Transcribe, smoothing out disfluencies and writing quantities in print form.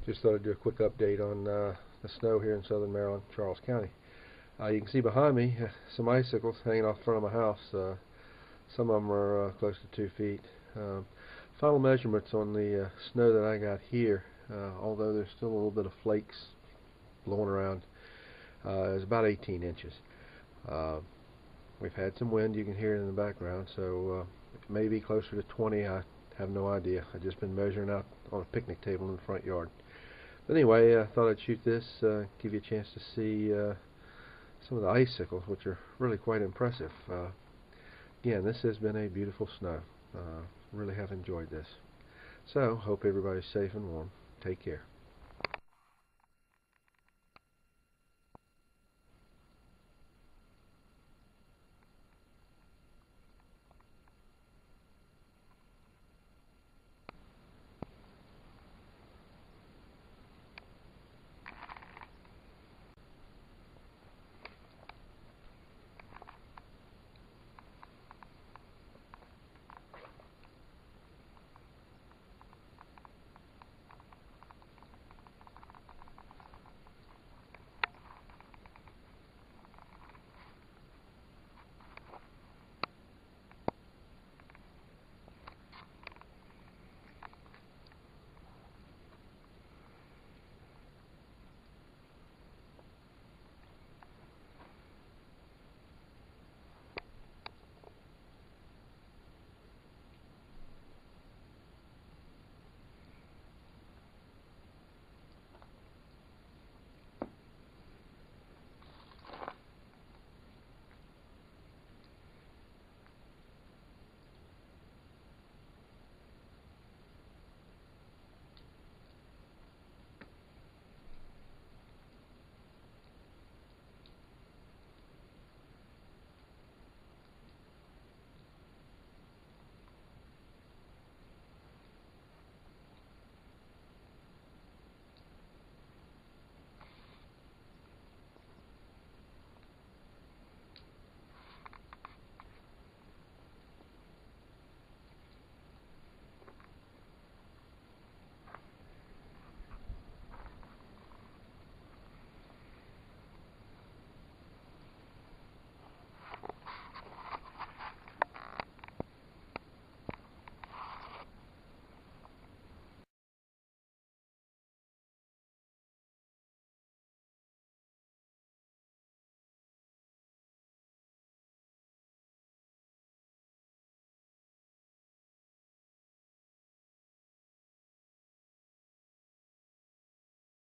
Just thought I'd do a quick update on the snow here in southern Maryland, Charles County. You can see behind me some icicles hanging off the front of my house. Some of them are close to 2 feet. Final measurements on the snow that I got here, although there's still a little bit of flakes blowing around, is about 18 inches. We've had some wind, you can hear it in the background, so it may be closer to 20. I have no idea. I've just been measuring out on a picnic table in the front yard. But anyway, I thought I'd shoot this, give you a chance to see some of the icicles, which are really quite impressive. Again, this has been a beautiful snow. Really have enjoyed this. So, hope everybody's safe and warm. Take care.